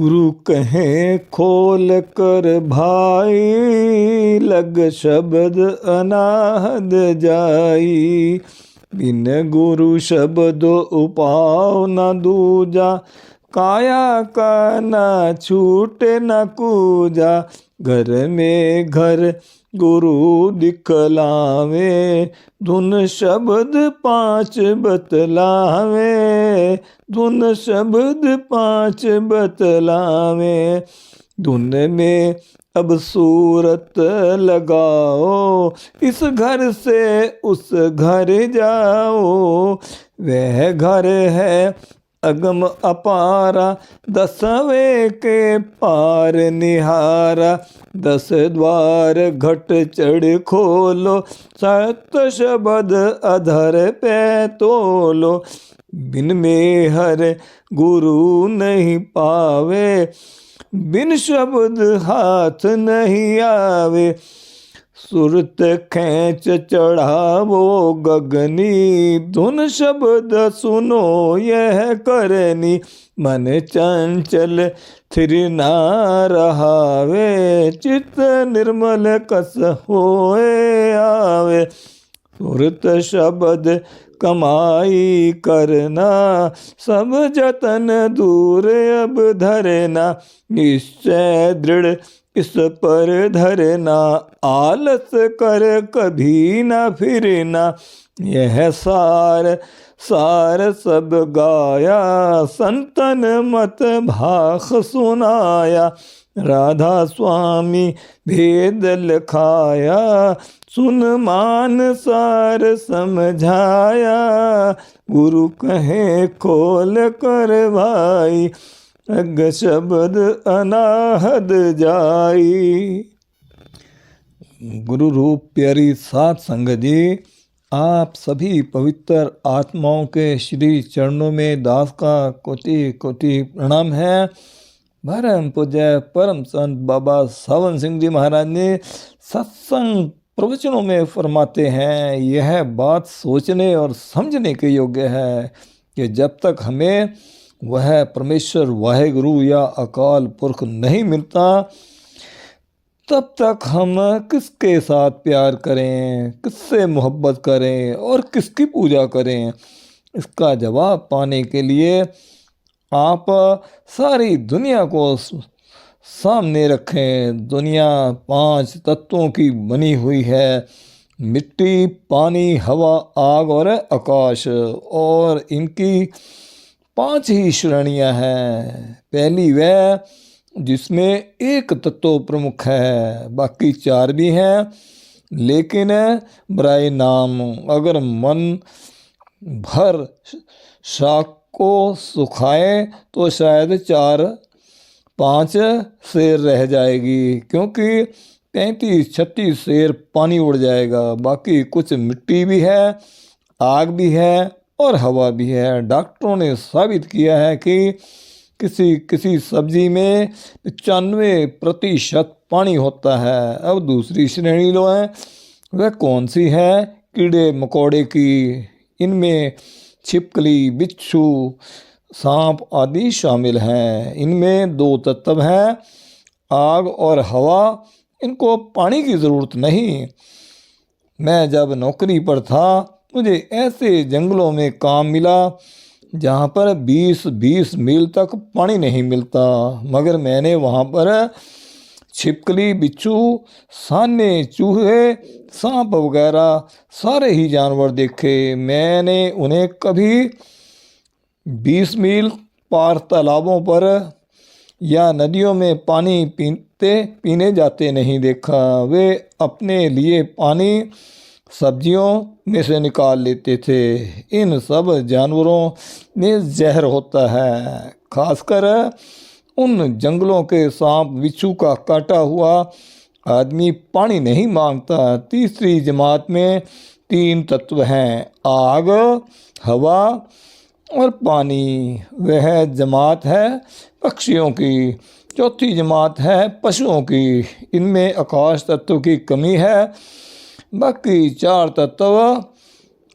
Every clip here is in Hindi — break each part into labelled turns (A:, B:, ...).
A: गुरु कहें खोल कर भाई, लग शब्द अनाहद जाई। बिन गुरु शब्द उपाव न दूजा, काया का न छूटे न कूजा। घर में घर गुरु दिखलावे, धुन शब्द पांच बतलावे। धुन शब्द पांच बतलावे, धुन में अब सूरत लगाओ। इस घर से उस घर जाओ, वह घर है अगम अपारा। 10वें के पार निहारा, 10 द्वार घट चढ़ खोलो। सत शब्द अधर पे तोलो, बिन में हर गुरु नहीं पावे। बिन शब्द हाथ नहीं आवे, सुरत खेच चढ़ावो गगनी। धुन शब्द सुनो यह करनी, मन चंचल थिर ना रहावे। चित्त निर्मल कस होए आवे, सुरत शब्द कमाई करना। सब जतन दूर अब धरना, निश्चय दृढ़ इस पर धरना। आलस कर कभी न फिरना, यह सार सार सब गाया। संतन मत भाख सुनाया, राधा स्वामी भेद लखाया। सुन मान सार समझाया, गुरु कहे खोल कर भाई। अग शब्द अनाहद जाई। गुरु रूप प्यारी सात संगत जी, आप सभी पवित्र आत्माओं के श्री चरणों में दास का कोटि कोटि प्रणाम है। परम पूज्य परम संत बाबा सावन सिंह जी महाराज ने सत्संग प्रवचनों में फरमाते हैं, यह बात सोचने और समझने के योग्य है कि जब तक हमें वह परमेश्वर वाहेगुरु या अकाल पुरख नहीं मिलता, तब तक हम किसके साथ प्यार करें, किससे मोहब्बत करें और किसकी पूजा करें। इसका जवाब पाने के लिए आप सारी दुनिया को सामने रखें। दुनिया 5 तत्वों की बनी हुई है, मिट्टी, पानी, हवा, आग और आकाश। और इनकी 5 ही श्रेणियां हैं। पहली वह जिसमें एक तत्व प्रमुख है, बाकी 4 भी हैं, लेकिन बराए नाम अगर मन भर शाख को सुखाए तो शायद 4-5 सेर रह जाएगी, क्योंकि 35-36 सेर पानी उड़ जाएगा। बाकी कुछ मिट्टी भी है, आग भी है और हवा भी है। डॉक्टरों ने साबित किया है कि किसी सब्जी में 95% पानी होता है। अब दूसरी श्रेणी लो है, वह कौन सी है? कीड़े मकोड़े की। इनमें छिपकली, बिच्छू, सांप आदि शामिल हैं। इनमें 2 तत्व हैं, आग और हवा। इनको पानी की ज़रूरत नहीं। मैं जब नौकरी पर था, मुझे ऐसे जंगलों में काम मिला जहाँ पर 20-20 मील तक पानी नहीं मिलता, मगर मैंने वहाँ पर छिपकली, बिच्छू, साने, चूहे, सांप वगैरह सारे ही जानवर देखे। मैंने उन्हें कभी 20 मील पार तालाबों पर या नदियों में पानी पीने जाते नहीं देखा। वे अपने लिए पानी सब्जियों में से निकाल लेते थे। इन सब जानवरों में जहर होता है, खासकर उन जंगलों के सांप बिच्छू का काटा हुआ आदमी पानी नहीं मांगता। तीसरी जमात में 3 तत्व हैं, आग, हवा और पानी। वह जमात है पक्षियों की। चौथी जमात है पशुओं की। इनमें आकाश तत्व की कमी है। बाकी 4 तत्व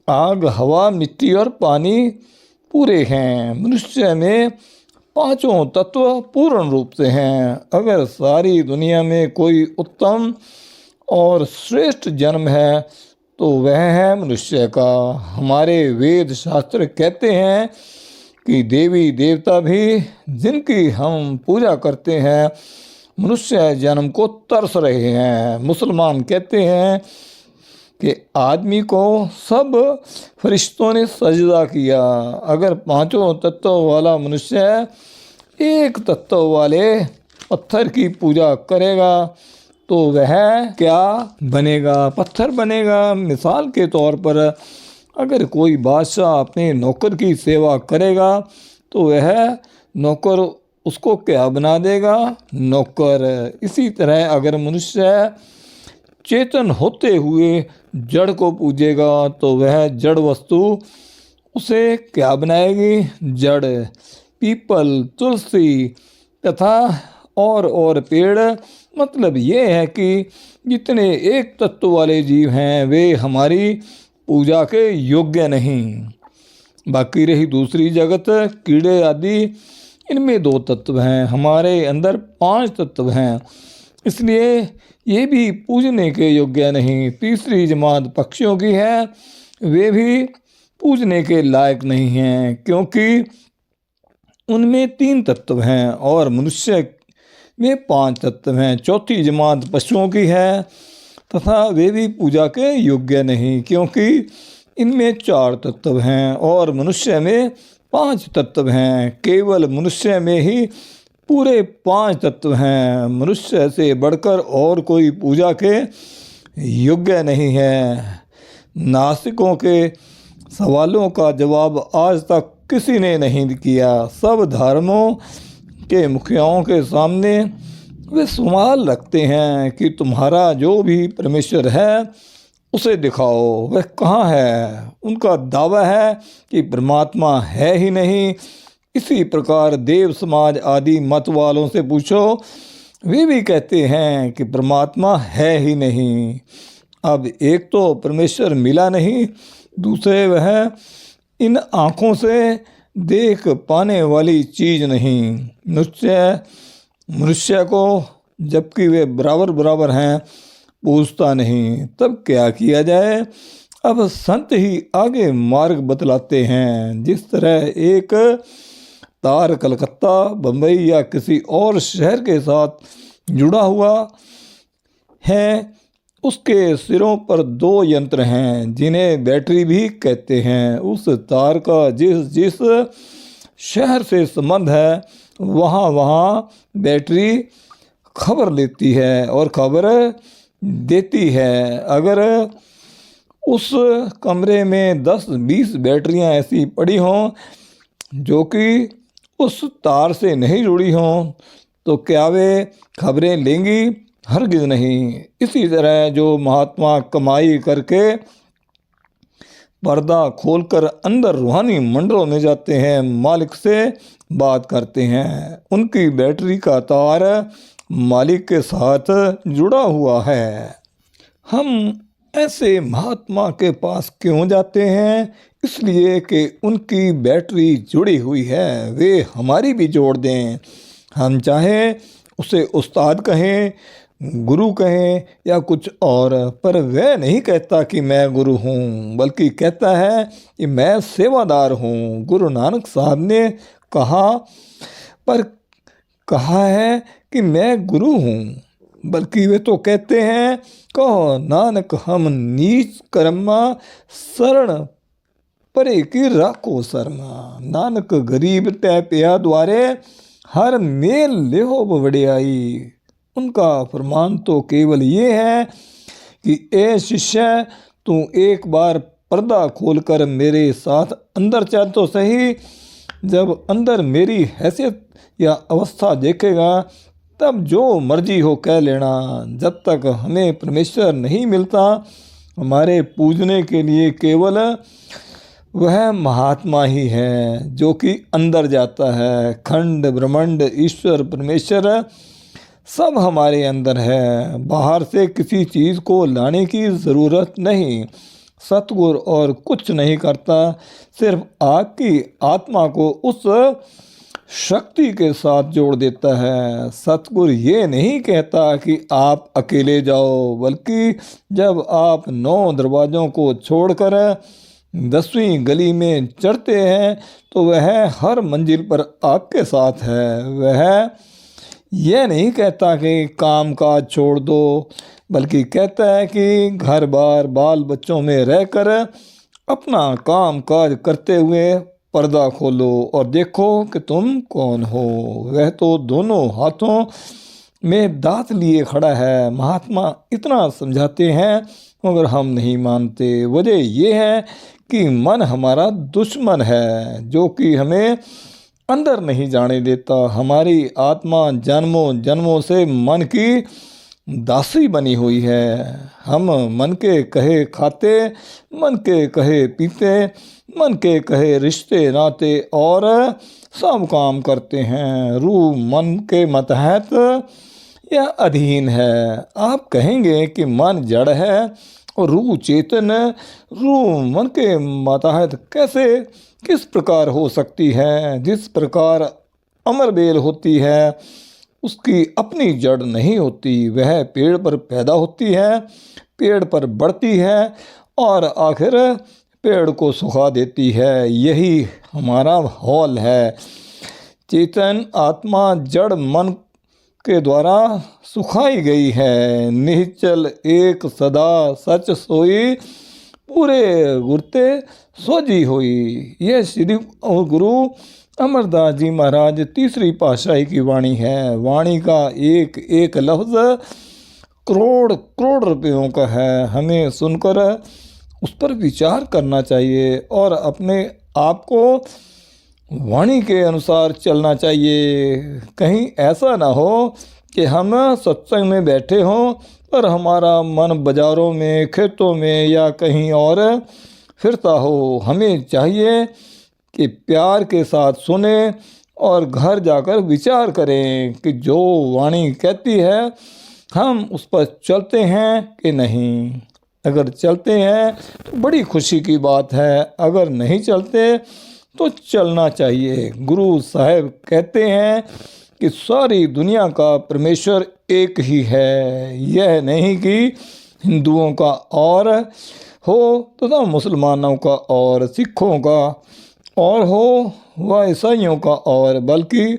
A: आग, हवा, मिट्टी और पानी पूरे हैं। मनुष्य में पांचों तत्व पूर्ण रूप से हैं। अगर सारी दुनिया में कोई उत्तम और श्रेष्ठ जन्म है तो वह है मनुष्य का। हमारे वेद शास्त्र कहते हैं कि देवी देवता भी जिनकी हम पूजा करते हैं मनुष्य जन्म को तरस रहे हैं। मुसलमान कहते हैं कि आदमी को सब फरिश्तों ने सजदा किया। अगर पांचों तत्वों वाला मनुष्य एक तत्व वाले पत्थर की पूजा करेगा तो वह क्या बनेगा? पत्थर बनेगा। मिसाल के तौर पर अगर कोई बादशाह अपने नौकर की सेवा करेगा तो वह नौकर उसको क्या बना देगा? नौकर। इसी तरह अगर मनुष्य चेतन होते हुए जड़ को पूजेगा तो वह जड़ वस्तु उसे क्या बनाएगी? जड़। पीपल, तुलसी तथा और पेड़। मतलब ये है कि जितने एक तत्व वाले जीव हैं वे हमारी पूजा के योग्य नहीं। बाकी रही दूसरी जगत, कीड़े आदि, इनमें 2 तत्व हैं। हमारे अंदर 5 तत्व हैं, इसलिए ये भी पूजने के योग्य नहीं। तीसरी जमात पक्षियों की है, वे भी पूजने के लायक नहीं हैं क्योंकि उनमें 3 तत्व हैं और मनुष्य में 5 तत्व हैं। चौथी जमात पशुओं की है तथा वे भी पूजा के योग्य नहीं क्योंकि इनमें 4 तत्व हैं और मनुष्य में 5 तत्व हैं। केवल मनुष्य में ही पूरे 5 तत्व हैं। मनुष्य से बढ़कर और कोई पूजा के योग्य नहीं है। नास्तिकों के सवालों का जवाब आज तक किसी ने नहीं किया। सब धर्मों के मुखियाओं के सामने वे सवाल रखते हैं कि तुम्हारा जो भी परमेश्वर है उसे दिखाओ, वह कहाँ है? उनका दावा है कि परमात्मा है ही नहीं। इसी प्रकार देव समाज आदि मत वालों से पूछो, वे भी कहते हैं कि परमात्मा है ही नहीं। अब एक तो परमेश्वर मिला नहीं, दूसरे वह इन आँखों से देख पाने वाली चीज़ नहीं। मनुष्य को जबकि वे बराबर बराबर हैं पूछता नहीं। तब क्या किया जाए? अब संत ही आगे मार्ग बतलाते हैं। जिस तरह एक तार कलकत्ता, बम्बई या किसी और शहर के साथ जुड़ा हुआ है, उसके सिरों पर 2 यंत्र हैं जिन्हें बैटरी भी कहते हैं। उस तार का जिस शहर से संबंध है वहाँ वहाँ बैटरी खबर लेती है और खबर देती है। अगर उस कमरे में 10-20 बैटरियाँ ऐसी पड़ी हों जो कि उस तार से नहीं जुड़ी हों तो क्या वे खबरें लेंगी? हरगिज नहीं। इसी तरह जो महात्मा कमाई करके पर्दा खोलकर अंदर रूहानी मंडलों में जाते हैं, मालिक से बात करते हैं, उनकी बैटरी का तार मालिक के साथ जुड़ा हुआ है। हम ऐसे महात्मा के पास क्यों जाते हैं? इसलिए कि उनकी बैटरी जुड़ी हुई है, वे हमारी भी जोड़ दें। हम चाहे उसे उस्ताद कहें, गुरु कहें या कुछ और, पर वह नहीं कहता कि मैं गुरु हूँ, बल्कि कहता है कि मैं सेवादार हूँ। गुरु नानक साहब ने कहा है कि मैं गुरु हूँ, बल्कि वे तो कहते हैं, कहो नानक हम नीच कर्मा शरण परे की राखो शर्मा। नानक गरीब तै पिया द्वारे हर मेल लेहो बवड़ियाई। उनका फरमान तो केवल ये है कि ए शिष्य, तू एक बार पर्दा खोलकर मेरे साथ अंदर चल तो सही। जब अंदर मेरी हैसियत या अवस्था देखेगा तब जो मर्जी हो कह लेना। जब तक हमें परमेश्वर नहीं मिलता, हमारे पूजने के लिए केवल वह महात्मा ही है जो कि अंदर जाता है। खंड ब्रह्मांड ईश्वर परमेश्वर सब हमारे अंदर है, बाहर से किसी चीज़ को लाने की ज़रूरत नहीं। सतगुरु और कुछ नहीं करता, सिर्फ आपकी आत्मा को उस शक्ति के साथ जोड़ देता है। सतगुरु ये नहीं कहता कि आप अकेले जाओ, बल्कि जब आप 9 दरवाज़ों को छोड़कर 10वीं गली में चढ़ते हैं तो वह हर मंजिल पर आपके साथ है। वह यह नहीं कहता कि काम काज छोड़ दो, बल्कि कहता है कि घर बार बाल बच्चों में रहकर अपना काम काज करते हुए पर्दा खोलो और देखो कि तुम कौन हो। वह तो दोनों हाथों में दांत लिए खड़ा है। महात्मा इतना समझाते हैं मगर हम नहीं मानते। वजह यह है कि मन हमारा दुश्मन है, जो कि हमें अंदर नहीं जाने देता। हमारी आत्मा जन्मों जन्मों से मन की दासी बनी हुई है। हम मन के कहे खाते, मन के कहे पीते, मन के कहे रिश्ते नाते और सब काम करते हैं। रूह मन के मतहत या अधीन है। आप कहेंगे कि मन जड़ है और रूह चेतन। रूह मन के मतहत कैसे किस प्रकार हो सकती है? जिस प्रकार अमर बेल होती है उसकी अपनी जड़ नहीं होती। वह पेड़ पर पैदा होती है, पेड़ पर बढ़ती है और आखिर पेड़ को सुखा देती है। यही हमारा हौल है। चेतन आत्मा जड़ मन के द्वारा सुखाई गई है। निश्चल एक सदा सच सोई, पूरे गुरते सोजी हुई। यह श्री गुरु अमरदास जी महाराज तीसरी पातशाही की वाणी है। वाणी का एक एक लफ्ज़ करोड़ करोड़ रुपयों का है। हमें सुनकर उस पर विचार करना चाहिए और अपने आप को वाणी के अनुसार चलना चाहिए। कहीं ऐसा ना हो कि हम सत्संग में बैठे हों पर हमारा मन बाज़ारों में, खेतों में या कहीं और फिरता हो। हमें चाहिए कि प्यार के साथ सुने और घर जाकर विचार करें कि जो वाणी कहती है हम उस पर चलते हैं कि नहीं। अगर चलते हैं तो बड़ी खुशी की बात है, अगर नहीं चलते तो चलना चाहिए। गुरु साहब कहते हैं कि सारी दुनिया का परमेश्वर एक ही है। यह नहीं कि हिंदुओं का और हो तथा मुसलमानों का और सिखों का और हो व ईसाइयों का और, बल्कि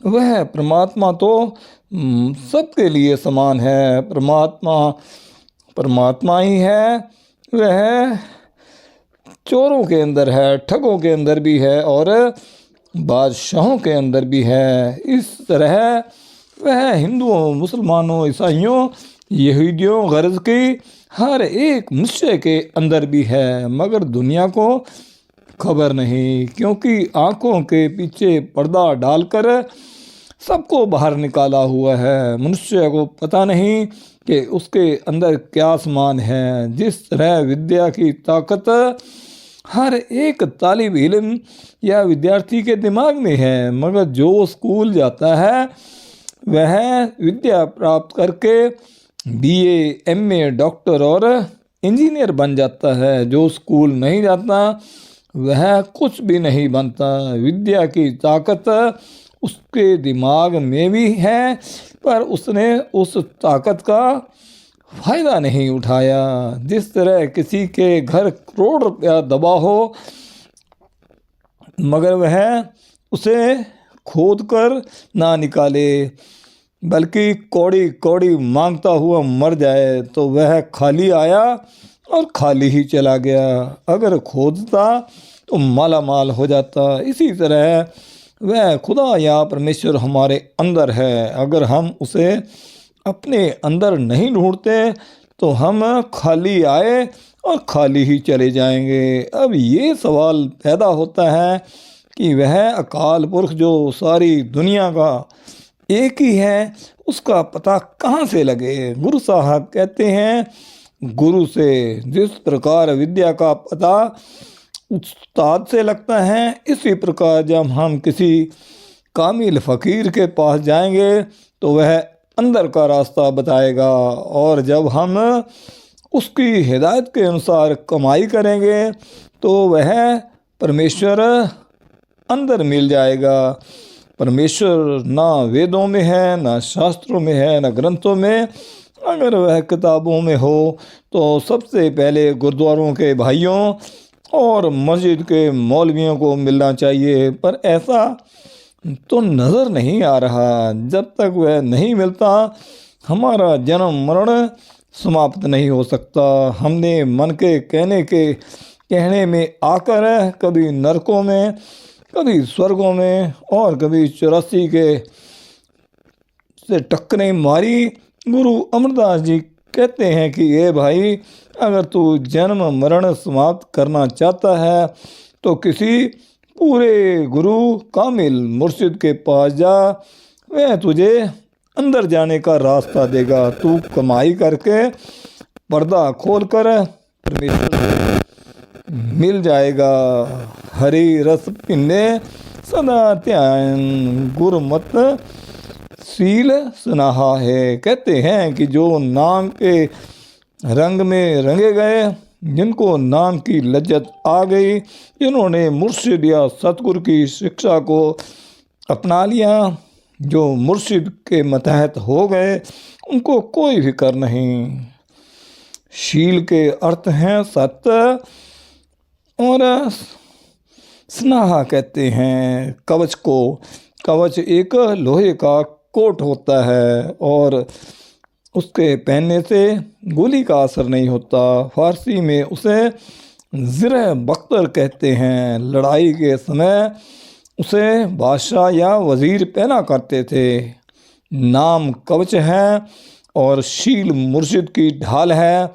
A: वह परमात्मा तो सबके लिए समान है। परमात्मा परमात्मा ही है। वह चोरों के अंदर है, ठगों के अंदर भी है और बादशाहों के अंदर भी है। इस तरह वह हिंदुओं, मुसलमानों, ईसाइयों, यहूदियों गर्ज की हर एक मनुष्य के अंदर भी है, मगर दुनिया को खबर नहीं, क्योंकि आँखों के पीछे पर्दा डालकर सबको बाहर निकाला हुआ है। मनुष्य को पता नहीं कि उसके अंदर क्या समान है। जिस तरह विद्या की ताकत हर एक तालिब इल्म या विद्यार्थी के दिमाग में है, मगर जो स्कूल जाता है वह विद्या प्राप्त करके बीए, एमए, डॉक्टर और इंजीनियर बन जाता है। जो स्कूल नहीं जाता वह कुछ भी नहीं बनता। विद्या की ताकत उसके दिमाग में भी है, पर उसने उस ताकत का फ़ायदा नहीं उठाया। जिस तरह किसी के घर करोड़ रुपया दबा हो मगर वह उसे खोद कर ना निकाले, बल्कि कौड़ी कौड़ी मांगता हुआ मर जाए तो वह खाली आया और खाली ही चला गया। अगर खोदता तो माला माल हो जाता। इसी तरह वह खुदा या परमेश्वर हमारे अंदर है। अगर हम उसे अपने अंदर नहीं ढूंढते तो हम खाली आए और खाली ही चले जाएंगे। अब ये सवाल पैदा होता है कि वह अकाल पुरख जो सारी दुनिया का एक ही है, उसका पता कहाँ से लगे। गुरु साहब कहते हैं, गुरु से जिस प्रकार विद्या का पता उस्ताद से लगता है, इसी प्रकार जब हम किसी कामिल फ़कीर के पास जाएंगे तो वह अंदर का रास्ता बताएगा, और जब हम उसकी हिदायत के अनुसार कमाई करेंगे तो वह परमेश्वर अंदर मिल जाएगा। परमेश्वर ना वेदों में है, ना शास्त्रों में है, ना ग्रंथों में। अगर वह किताबों में हो तो सबसे पहले गुरुद्वारों के भाइयों और मस्जिद के मौलवियों को मिलना चाहिए, पर ऐसा तो नज़र नहीं आ रहा। जब तक वह नहीं मिलता हमारा जन्म मरण समाप्त नहीं हो सकता। हमने मन के कहने में आकर कभी नरकों में, कभी स्वर्गों में और कभी 84 के से टक्करें मारी। गुरु अमरदास जी कहते हैं कि ये भाई, अगर तू जन्म मरण समाप्त करना चाहता है तो किसी पूरे गुरु कामिल मुर्शिद के पास जा, वह तुझे अंदर जाने का रास्ता देगा। तू कमाई करके पर्दा खोल कर परमेश्वर से मिल जाएगा। हरि रस पिन्ने सदा ध्यान, गुरमत सील सुनाहा है। कहते हैं कि जो नाम के रंग में रंगे गए, जिनको नाम की लज्जत आ गई, जिन्होंने मुर्शिद या सतगुरु की शिक्षा को अपना लिया, जो मुर्शिद के मतहत हो गए, उनको कोई फिक्र नहीं। शील के अर्थ हैं सत्य और स्नाहा कहते हैं कवच को। कवच एक लोहे का कोट होता है और उसके पहनने से गोली का असर नहीं होता। फारसी में उसे ज़िर बख्तर कहते हैं। लड़ाई के समय उसे बादशाह या वज़ीर पहना करते थे। नाम कवच है और शील मुर्शिद की ढाल है।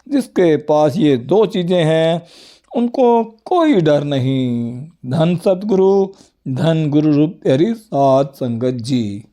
A: जिसके पास ये दो चीज़ें हैं उनको कोई डर नहीं। धन सतगुरु, धन गुरु रूप तेरी सात संगत जी।